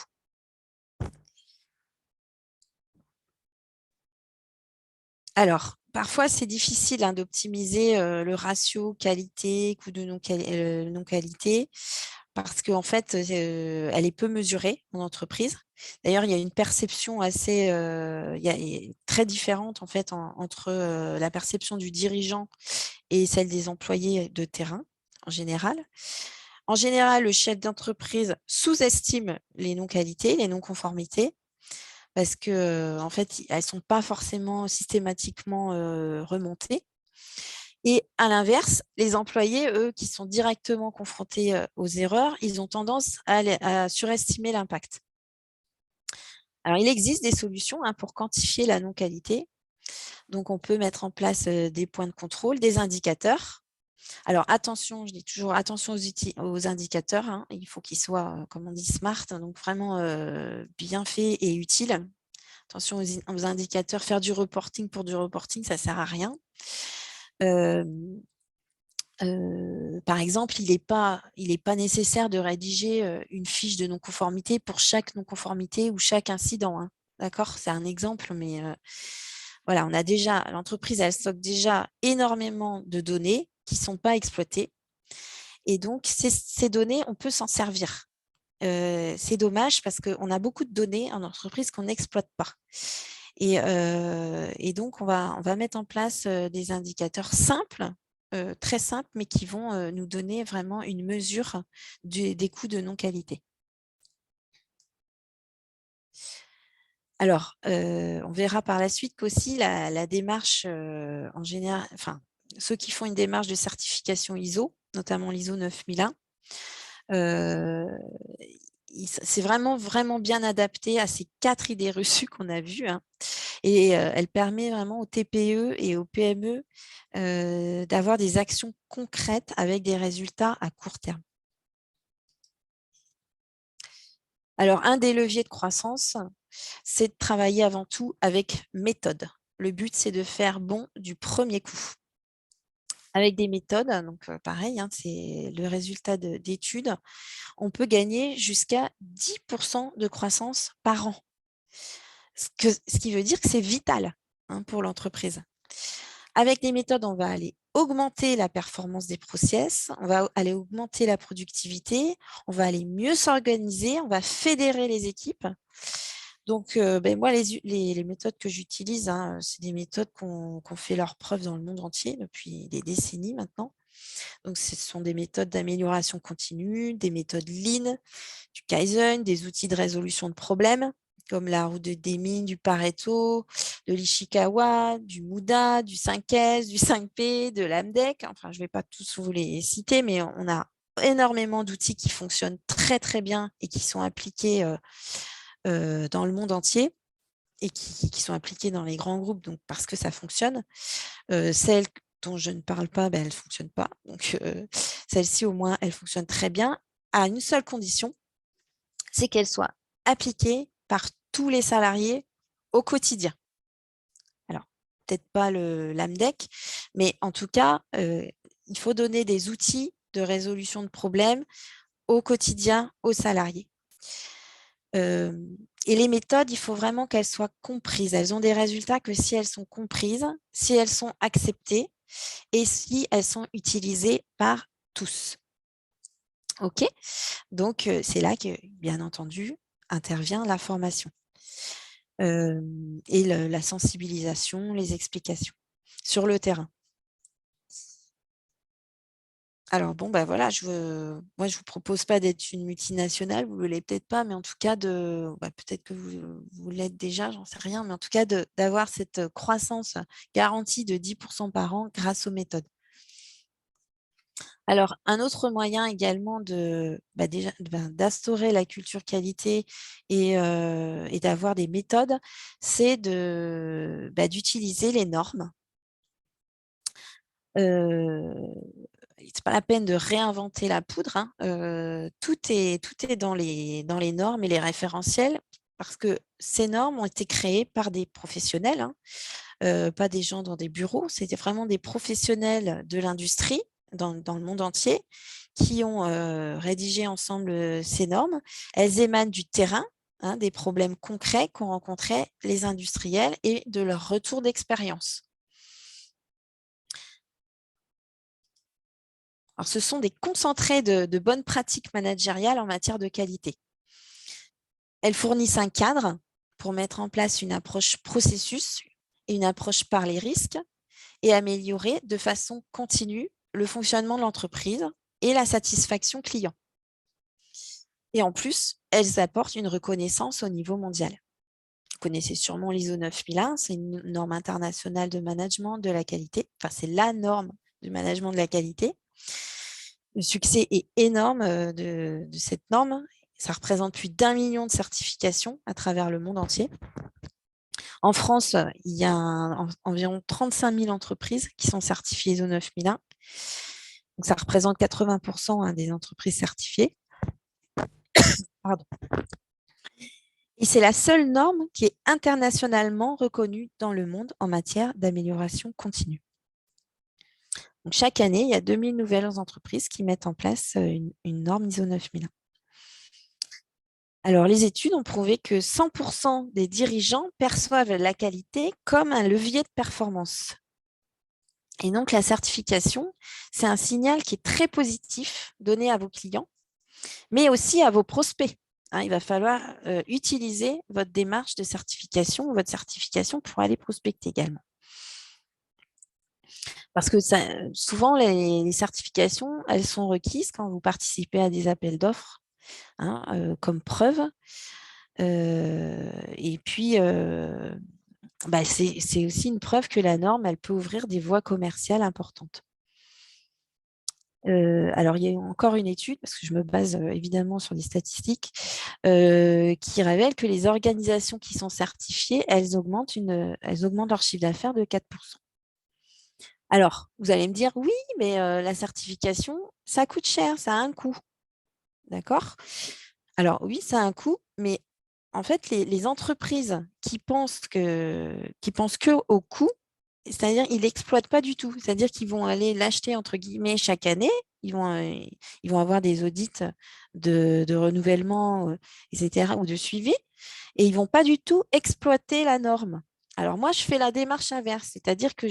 Alors, parfois, c'est difficile d'optimiser le ratio qualité, coût de non-qualité, parce qu'en fait, elle est peu mesurée en entreprise. D'ailleurs, il y a une perception assez très différente en fait, entre la perception du dirigeant et celle des employés de terrain en général. En général, le chef d'entreprise sous-estime les non-qualités, les non-conformités, parce que en fait, elles ne sont pas forcément systématiquement remontées. Et à l'inverse, les employés, eux, qui sont directement confrontés aux erreurs, ils ont tendance à surestimer l'impact. Alors, il existe des solutions pour quantifier la non-qualité. Donc, on peut mettre en place des points de contrôle, des indicateurs. Alors, attention, je dis toujours attention aux indicateurs. Il faut qu'ils soient, comme on dit, smart, donc vraiment bien faits et utiles. Attention aux indicateurs. Faire du reporting pour du reporting, ça ne sert à rien. Par exemple, il n'est pas nécessaire de rédiger une fiche de non-conformité pour chaque non-conformité ou chaque incident. D'accord ? C'est un exemple, mais voilà, l'entreprise, elle stocke déjà énormément de données qui ne sont pas exploitées. Et donc, ces données, on peut s'en servir. C'est dommage parce qu'on a beaucoup de données en entreprise qu'on n'exploite pas. Et donc, on va mettre en place des indicateurs simples, très simples, mais qui vont nous donner vraiment une mesure des coûts de non-qualité. Alors, on verra par la suite qu'aussi la démarche, en général, enfin, ceux qui font une démarche de certification ISO, notamment l'ISO 9001, C'est vraiment, vraiment bien adapté à ces 4 idées reçues qu'on a vues, hein. Et elle permet vraiment aux TPE et aux PME d'avoir des actions concrètes avec des résultats à court terme. Alors, un des leviers de croissance, c'est de travailler avant tout avec méthode. Le but, c'est de faire bon du premier coup. Avec des méthodes, donc pareil, hein, c'est le résultat d'études, on peut gagner jusqu'à 10% de croissance par an. Ce qui veut dire que c'est vital, hein, pour l'entreprise. Avec les méthodes, on va aller augmenter la performance des process, on va aller augmenter la productivité, on va aller mieux s'organiser, on va fédérer les équipes. Donc, moi, les méthodes que j'utilise, hein, c'est des méthodes qu'on fait leur preuve dans le monde entier depuis des décennies maintenant. Donc, ce sont des méthodes d'amélioration continue, des méthodes Lean, du Kaizen, des outils de résolution de problèmes, comme la roue de Deming, du Pareto, de l'Ishikawa, du Muda, du 5S, du 5P, de l'AMDEC. Enfin, je ne vais pas tous vous les citer, mais on a énormément d'outils qui fonctionnent très, très bien et qui sont appliqués dans le monde entier et qui sont appliqués dans les grands groupes, donc parce que ça fonctionne. Celles dont je ne parle pas, elles ne fonctionnent pas. Donc, celle-ci, au moins, elle fonctionne très bien, à une seule condition, c'est qu'elle soit appliquée par tous les salariés au quotidien. Alors, peut-être pas l'AMDEC, mais en tout cas, il faut donner des outils de résolution de problèmes au quotidien aux salariés. Et les méthodes, il faut vraiment qu'elles soient comprises. Elles ont des résultats que si elles sont comprises, si elles sont acceptées et si elles sont utilisées par tous. OK ? Donc, c'est là que, bien entendu, intervient la formation et la sensibilisation, les explications sur le terrain. Alors bon, voilà, moi, je vous propose pas d'être une multinationale, vous ne l'êtes peut-être pas, mais en tout cas, peut-être que vous l'êtes déjà, j'en sais rien, mais en tout cas, d'avoir cette croissance garantie de 10% par an grâce aux méthodes. Alors, un autre moyen également d'instaurer la culture qualité et d'avoir des méthodes, c'est d'utiliser les normes. C'est pas la peine de réinventer la poudre, hein. Tout est dans les normes et les référentiels parce que ces normes ont été créées par des professionnels, hein, pas des gens dans des bureaux. C'était vraiment des professionnels de l'industrie dans le monde entier qui ont rédigé ensemble ces normes. Elles émanent du terrain, hein, des problèmes concrets qu'ont rencontrés les industriels et de leur retour d'expérience. Alors, ce sont des concentrés de bonnes pratiques managériales en matière de qualité. Elles fournissent un cadre pour mettre en place une approche processus et une approche par les risques et améliorer de façon continue le fonctionnement de l'entreprise et la satisfaction client. Et en plus, elles apportent une reconnaissance au niveau mondial. Vous connaissez sûrement l'ISO 9001, c'est une norme internationale de management de la qualité. Enfin, c'est la norme du management de la qualité. Le succès est énorme de cette norme. Ça représente plus d'1 million de certifications à travers le monde entier. En France, il y a environ 35 000 entreprises qui sont certifiées ISO 9001. Donc, ça représente 80% des entreprises certifiées. Pardon. Et c'est la seule norme qui est internationalement reconnue dans le monde en matière d'amélioration continue. Donc, chaque année, il y a 2000 nouvelles entreprises qui mettent en place une norme ISO 9001. Alors, les études ont prouvé que 100% des dirigeants perçoivent la qualité comme un levier de performance. Et donc, la certification, c'est un signal qui est très positif donné à vos clients, mais aussi à vos prospects. Il va falloir utiliser votre démarche de certification, votre certification pour aller prospecter également. Parce que souvent, les certifications, elles sont requises quand vous participez à des appels d'offres, comme preuve. Et puis, c'est aussi une preuve que la norme, elle peut ouvrir des voies commerciales importantes. Alors, il y a encore une étude, parce que je me base évidemment sur des statistiques, qui révèle que les organisations qui sont certifiées, elles augmentent leur chiffre d'affaires de 4%. Alors, vous allez me dire, oui, mais la certification, ça coûte cher, ça a un coût. D'accord? Alors, oui, ça a un coût, mais en fait, les entreprises qui pensent que au coût, c'est-à-dire ils n'exploitent pas du tout. C'est-à-dire qu'ils vont aller l'acheter, entre guillemets, chaque année. Ils vont avoir des audits de renouvellement, etc., ou de suivi, et ils ne vont pas du tout exploiter la norme. Alors, moi, je fais la démarche inverse, c'est-à-dire que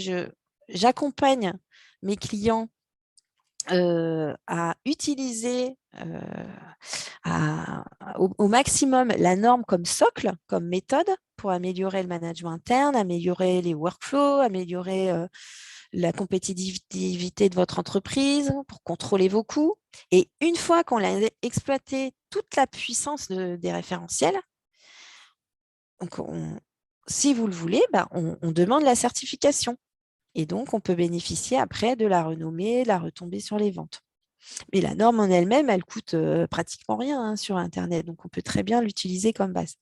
j'accompagne mes clients à utiliser au maximum la norme comme socle, comme méthode pour améliorer le management interne, améliorer les workflows, améliorer la compétitivité de votre entreprise, pour contrôler vos coûts. Et une fois qu'on a exploité toute la puissance des référentiels, donc si vous le voulez, on demande la certification. Et donc, on peut bénéficier après de la renommée, de la retombée sur les ventes. Mais la norme en elle-même, elle coûte pratiquement rien sur Internet. Donc, on peut très bien l'utiliser comme base.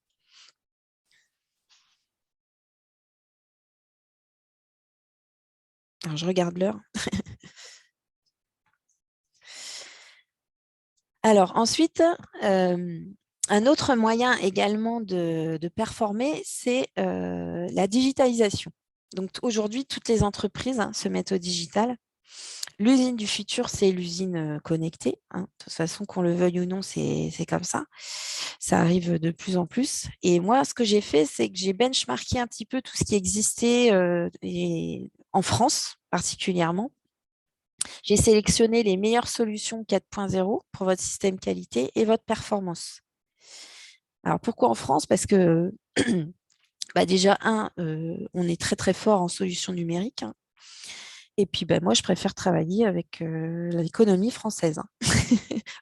Alors, je regarde l'heure. Alors, ensuite, un autre moyen également de performer, c'est la digitalisation. Donc, aujourd'hui, toutes les entreprises se mettent au digital. L'usine du futur, c'est l'usine connectée. De toute façon, qu'on le veuille ou non, c'est comme ça. Ça arrive de plus en plus. Et moi, ce que j'ai fait, c'est que j'ai benchmarké un petit peu tout ce qui existait en France particulièrement. J'ai sélectionné les meilleures solutions 4.0 pour votre système qualité et votre performance. Alors, pourquoi en France? Parce que déjà, on est très, très fort en solutions numériques. Et puis, moi, je préfère travailler avec l'économie française.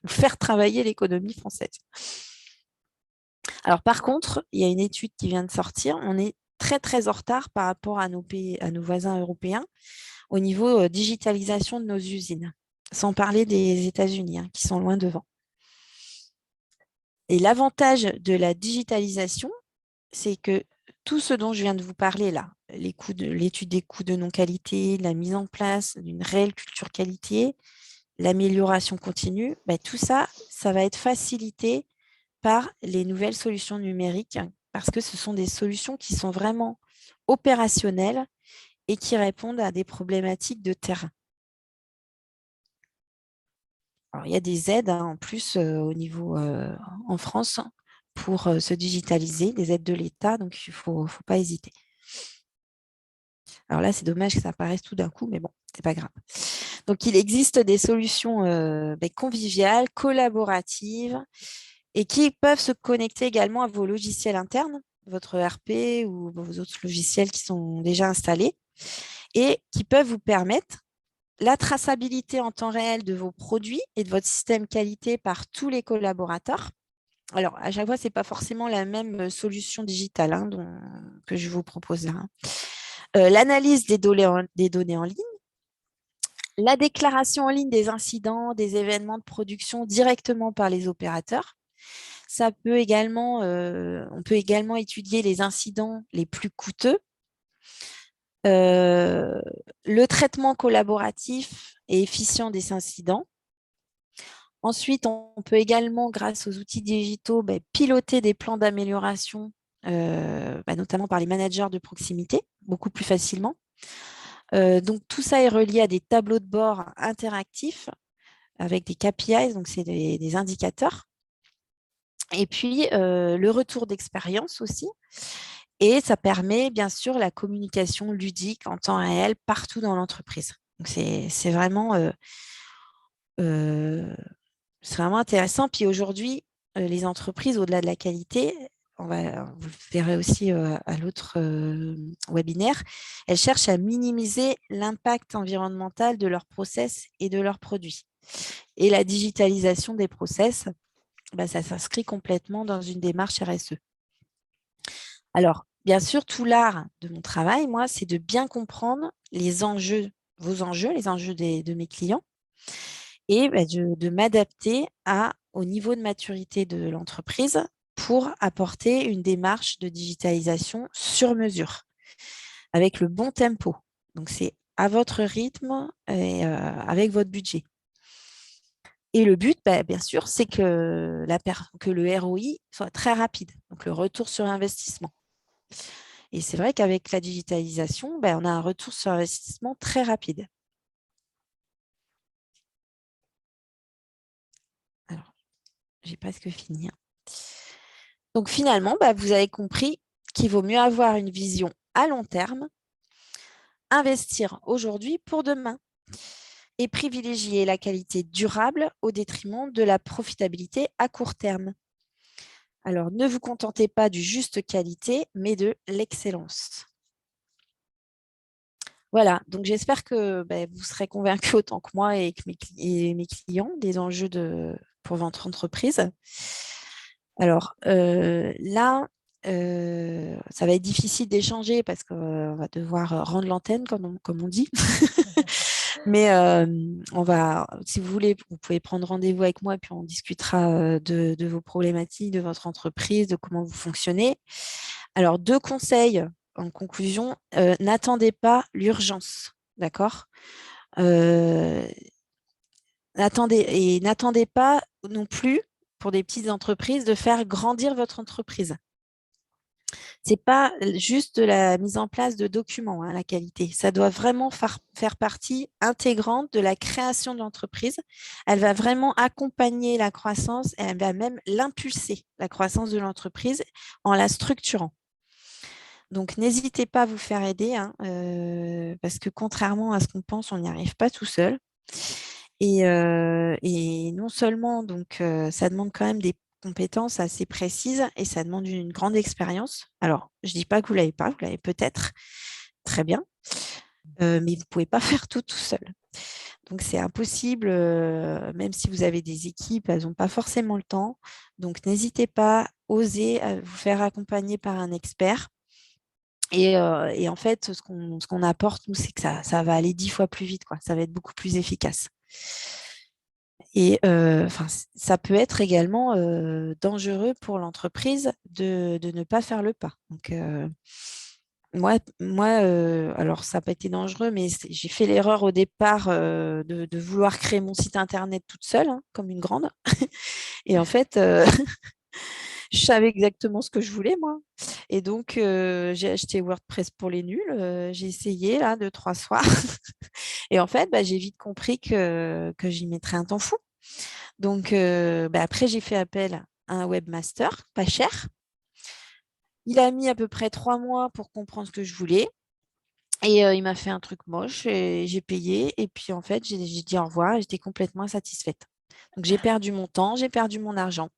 Ou faire travailler l'économie française. Alors, par contre, il y a une étude qui vient de sortir. On est très, très en retard par rapport à nos pays, à nos voisins européens au niveau digitalisation de nos usines, sans parler des États-Unis, qui sont loin devant. Et l'avantage de la digitalisation, c'est que tout ce dont je viens de vous parler là, l'étude des coûts de non-qualité, la mise en place d'une réelle culture qualité, l'amélioration continue, tout ça, ça va être facilité par les nouvelles solutions numériques parce que ce sont des solutions qui sont vraiment opérationnelles et qui répondent à des problématiques de terrain. Alors, il y a des aides en plus au niveau en France pour se digitaliser, des aides de l'État, donc il ne faut pas hésiter. Alors là, c'est dommage que ça apparaisse tout d'un coup, mais bon, ce n'est pas grave. Donc, il existe des solutions conviviales, collaboratives et qui peuvent se connecter également à vos logiciels internes, votre ERP ou vos autres logiciels qui sont déjà installés et qui peuvent vous permettre la traçabilité en temps réel de vos produits et de votre système qualité par tous les collaborateurs. Alors, à chaque fois, ce n'est pas forcément la même solution digitale que je vous propose là. L'analyse des données en ligne, la déclaration en ligne des incidents, des événements de production directement par les opérateurs. On peut également étudier les incidents les plus coûteux, le traitement collaboratif et efficient des incidents. Ensuite, on peut également, grâce aux outils digitaux, piloter des plans d'amélioration, notamment par les managers de proximité, beaucoup plus facilement. Donc, tout ça est relié à des tableaux de bord interactifs avec des KPIs, donc c'est des indicateurs. Et puis, le retour d'expérience aussi. Et ça permet, bien sûr, la communication ludique en temps réel partout dans l'entreprise. Donc, c'est vraiment intéressant. Puis aujourd'hui, les entreprises, au-delà de la qualité, vous le verrez aussi à l'autre webinaire, elles cherchent à minimiser l'impact environnemental de leurs process et de leurs produits. Et la digitalisation des process, ça s'inscrit complètement dans une démarche RSE. Alors, bien sûr, tout l'art de mon travail, moi, c'est de bien comprendre les enjeux, vos enjeux, les enjeux de mes clients, et de m'adapter au niveau de maturité de l'entreprise pour apporter une démarche de digitalisation sur mesure, avec le bon tempo. Donc, c'est à votre rythme et avec votre budget. Et le but, bien sûr, c'est que le ROI soit très rapide, donc le retour sur investissement. Et c'est vrai qu'avec la digitalisation, on a un retour sur investissement très rapide. Alors, j'ai presque fini. Donc finalement, vous avez compris qu'il vaut mieux avoir une vision à long terme, investir aujourd'hui pour demain et privilégier la qualité durable au détriment de la profitabilité à court terme. Alors, ne vous contentez pas du juste qualité, mais de l'excellence. Voilà, donc j'espère que vous serez convaincus autant que moi et que mes clients des enjeux pour votre entreprise. Alors là, ça va être difficile d'échanger parce qu'on va devoir rendre l'antenne, comme on dit. Mais si vous voulez, vous pouvez prendre rendez-vous avec moi et puis on discutera de vos problématiques, de votre entreprise, de comment vous fonctionnez. Alors, 2 conseils en conclusion. N'attendez pas l'urgence, d'accord? N'attendez pas non plus, pour des petites entreprises, de faire grandir votre entreprise. Ce n'est pas juste de la mise en place de documents, la qualité. Ça doit vraiment faire partie intégrante de la création de l'entreprise. Elle va vraiment accompagner la croissance et elle va même l'impulser, la croissance de l'entreprise, en la structurant. Donc, n'hésitez pas à vous faire aider, parce que contrairement à ce qu'on pense, on n'y arrive pas tout seul. Et non seulement, ça demande quand même des compétences assez précises et ça demande une grande expérience. Alors, je ne dis pas que vous ne l'avez pas, vous l'avez peut-être, très bien, mais vous ne pouvez pas faire tout seul. Donc, c'est impossible, même si vous avez des équipes, elles n'ont pas forcément le temps. Donc, n'hésitez pas, osez vous faire accompagner par un expert. Et en fait, ce qu'on apporte, nous, c'est que ça va aller 10 fois plus vite, quoi. Ça va être beaucoup plus efficace. Et ça peut être également dangereux pour l'entreprise de ne pas faire le pas. Donc, moi alors ça n'a pas été dangereux, mais j'ai fait l'erreur au départ de vouloir créer mon site internet toute seule, comme une grande. Et en fait, je savais exactement ce que je voulais, moi. Et donc, j'ai acheté WordPress pour les nuls. J'ai essayé, là, 2-3 soirs. Et en fait, j'ai vite compris que j'y mettrais un temps fou. Donc, après, j'ai fait appel à un webmaster, pas cher. Il a mis à peu près 3 mois pour comprendre ce que je voulais. Et il m'a fait un truc moche et j'ai payé. Et puis, en fait, j'ai dit au revoir et j'étais complètement insatisfaite. Donc, j'ai perdu mon temps, j'ai perdu mon argent.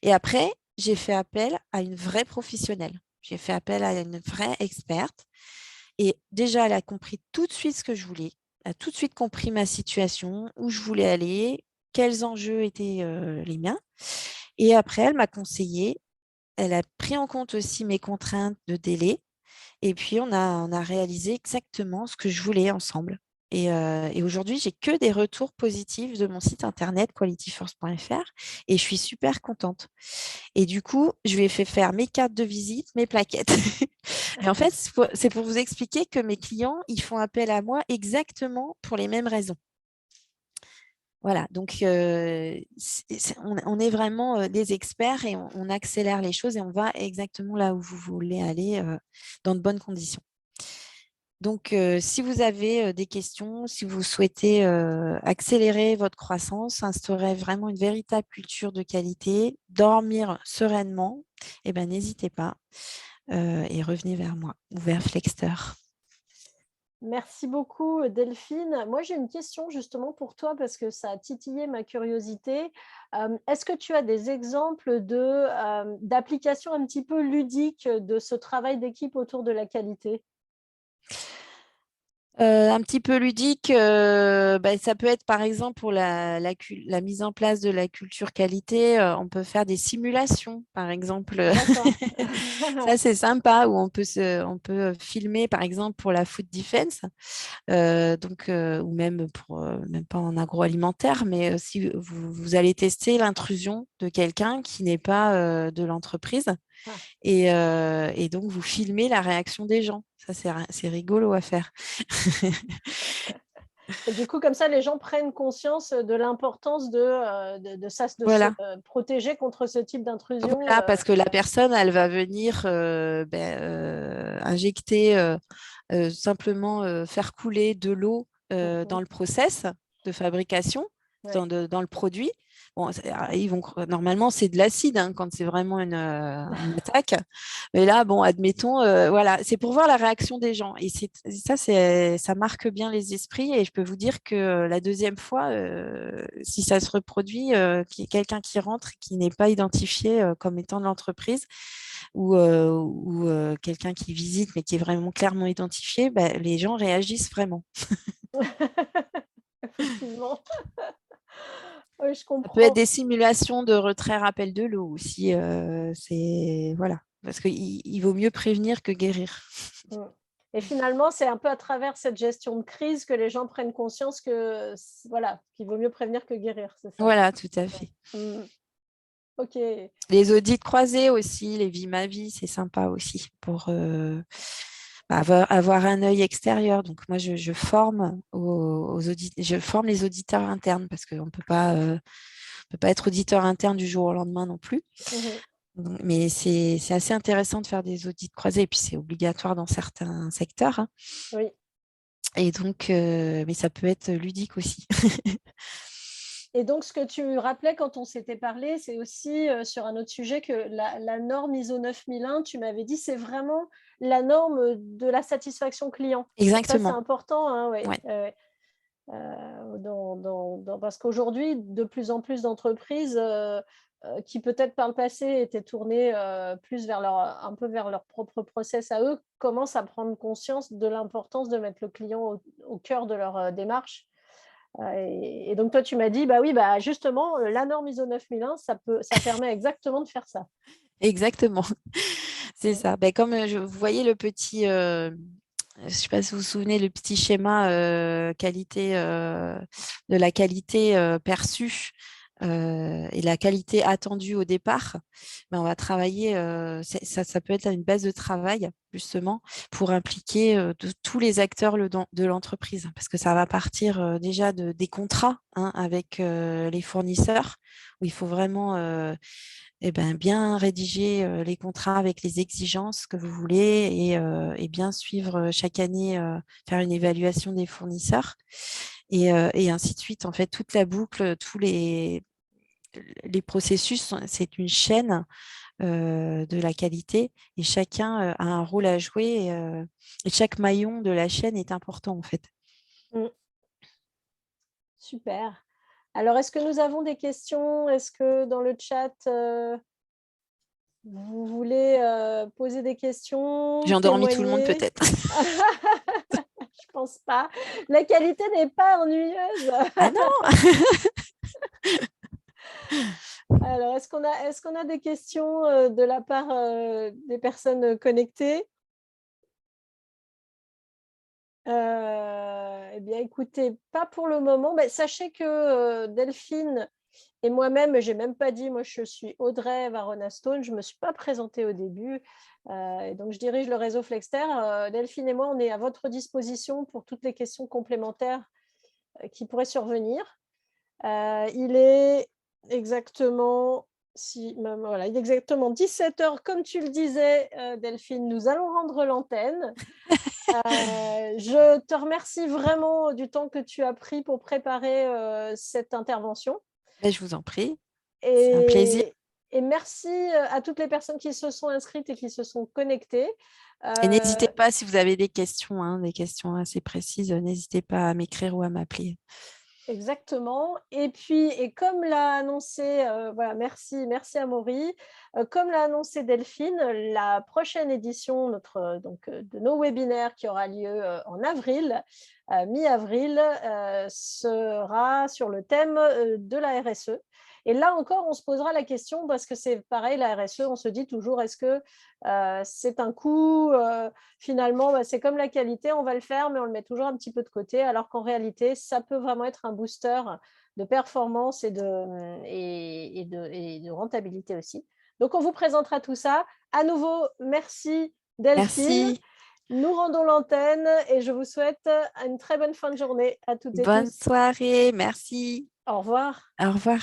Et après, j'ai fait appel à une vraie professionnelle. J'ai fait appel à une vraie experte. Et déjà, elle a compris tout de suite ce que je voulais. Elle a tout de suite compris ma situation, où je voulais aller, quels enjeux étaient les miens. Et après, elle m'a conseillé. Elle a pris en compte aussi mes contraintes de délai. Et puis, on a réalisé exactement ce que je voulais ensemble. Et aujourd'hui, j'ai que des retours positifs de mon site internet qualityforce.fr et je suis super contente. Et du coup, je lui ai fait faire mes cartes de visite, mes plaquettes. Et en fait, c'est pour vous expliquer que mes clients, ils font appel à moi exactement pour les mêmes raisons. Voilà, donc on est vraiment des experts et on accélère les choses et on va exactement là où vous voulez aller dans de bonnes conditions. Donc, si vous avez des questions, si vous souhaitez accélérer votre croissance, instaurer vraiment une véritable culture de qualité, dormir sereinement, n'hésitez pas et revenez vers moi ou vers Flexter. Merci beaucoup, Delphine. Moi, j'ai une question justement pour toi parce que ça a titillé ma curiosité. Est-ce que tu as des exemples d'applications un petit peu ludiques de ce travail d'équipe autour de la qualité? Un petit peu ludique, ça peut être par exemple pour la mise en place de la culture qualité, on peut faire des simulations, par exemple. D'accord. Ça, c'est sympa, où on peut filmer, par exemple, pour la food defense, ou même pas en agroalimentaire, mais si vous allez tester l'intrusion de quelqu'un qui n'est pas de l'entreprise, Ah. et donc vous filmez la réaction des gens. Ça, c'est rigolo à faire. Et du coup, comme ça, les gens prennent conscience de l'importance de se Voilà. protéger contre ce type d'intrusion. Voilà, parce que la personne, elle va venir injecter, simplement faire couler de l'eau dans Mhm. le process de fabrication, Ouais. dans le produit. Bon, normalement, c'est de l'acide hein, quand c'est vraiment une attaque. Mais là, bon, admettons, voilà, c'est pour voir la réaction des gens. Et ça marque bien les esprits. Et je peux vous dire que la deuxième fois, si ça se reproduit, qu'il y ait quelqu'un qui rentre et qui n'est pas identifié comme étant de l'entreprise, ou quelqu'un qui visite mais qui est vraiment clairement identifié, bah, les gens réagissent vraiment. Effectivement. Oui, je Ça peut être comprends. des simulations de retrait rappel de l'eau aussi. C'est voilà, parce qu'il vaut mieux prévenir que guérir. Mm. Et finalement, c'est un peu à travers cette gestion de crise que les gens prennent conscience que voilà, qu'il vaut mieux prévenir que guérir, c'est ça. Voilà, tout à fait. Mm. Ok. Les audits croisés aussi, les vies ma vie, c'est sympa aussi pour avoir un œil extérieur. Donc moi, je forme je forme les auditeurs internes parce qu'on peut pas être auditeur interne du jour au lendemain non plus. Mhm. Mais c'est assez intéressant de faire des audits croisés et puis c'est obligatoire dans certains secteurs, hein. Oui. Et donc, mais ça peut être ludique aussi. Et donc, ce que tu rappelais quand on s'était parlé, c'est aussi sur un autre sujet que la norme ISO 9001, tu m'avais dit, c'est vraiment la norme de la satisfaction client. Donc ça, c'est Exactement. important, hein, ouais. Ouais. Parce qu'aujourd'hui, de plus en plus d'entreprises qui peut-être par le passé étaient tournées plus un peu vers leur propre process à eux, commencent à prendre conscience de l'importance de mettre le client au cœur de leur démarche. Et donc, toi, tu m'as dit, bah oui, bah justement, la norme ISO 9001, ça permet exactement de faire ça. Exactement. C'est Mm. ça. Ben, comme vous voyez le petit, je ne sais pas si vous vous souvenez, le petit schéma qualité de la qualité perçue et la qualité attendue au départ, ben, on va travailler, ça peut être une base de travail justement pour impliquer tous les acteurs de l'entreprise, parce que ça va partir déjà des contrats hein, avec les fournisseurs, où il faut vraiment bien rédiger les contrats avec les exigences que vous voulez et bien suivre chaque année, faire une évaluation des fournisseurs et ainsi de suite. En fait, toute la boucle, tous les processus, c'est une chaîne de la qualité et chacun a un rôle à jouer et chaque maillon de la chaîne est important en fait. Mm. Super. Alors, est-ce que nous avons des questions? Est-ce que dans le chat, vous voulez poser des questions, J'ai endormi tout le monde témoigner? peut-être. Je pense pas. La qualité n'est pas ennuyeuse. Ah non. Alors, est-ce qu'on a des questions de la part des personnes connectées? Eh bien, écoutez, pas pour le moment. Mais sachez que Delphine et moi-même, j'ai même pas dit, moi je suis Audrey Varona-Stone, je ne me suis pas présentée au début. Et donc, je dirige le réseau Flexter. Delphine et moi, on est à votre disposition pour toutes les questions complémentaires qui pourraient survenir. Il est exactement, voilà, il est exactement 17 heures, comme tu le disais, Delphine, nous allons rendre l'antenne. Je te remercie vraiment du temps que tu as pris pour préparer cette intervention. Ben, je vous en prie, c'est un plaisir. Et merci à toutes les personnes qui se sont inscrites et qui se sont connectées. Et n'hésitez Euh, pas, si vous avez des questions, hein, des questions assez précises, n'hésitez pas à m'écrire ou à m'appeler. Exactement. Et puis, et comme l'a annoncé, voilà, merci Amaury. Comme l'a annoncé Delphine, la prochaine édition de nos webinaires qui aura lieu en avril, mi-avril, sera sur le thème de la RSE. Et là encore, on se posera la question parce que c'est pareil, la RSE, on se dit toujours, est-ce que c'est un coût finalement, c'est comme la qualité, on va le faire, mais on le met toujours un petit peu de côté, alors qu'en réalité, ça peut vraiment être un booster de performance et de rentabilité aussi. Donc, on vous présentera tout ça. À nouveau, merci Delphine. Merci. Nous rendons l'antenne et je vous souhaite une très bonne fin de journée à toutes et Bonne tous. soirée. Merci. Au revoir. Au revoir.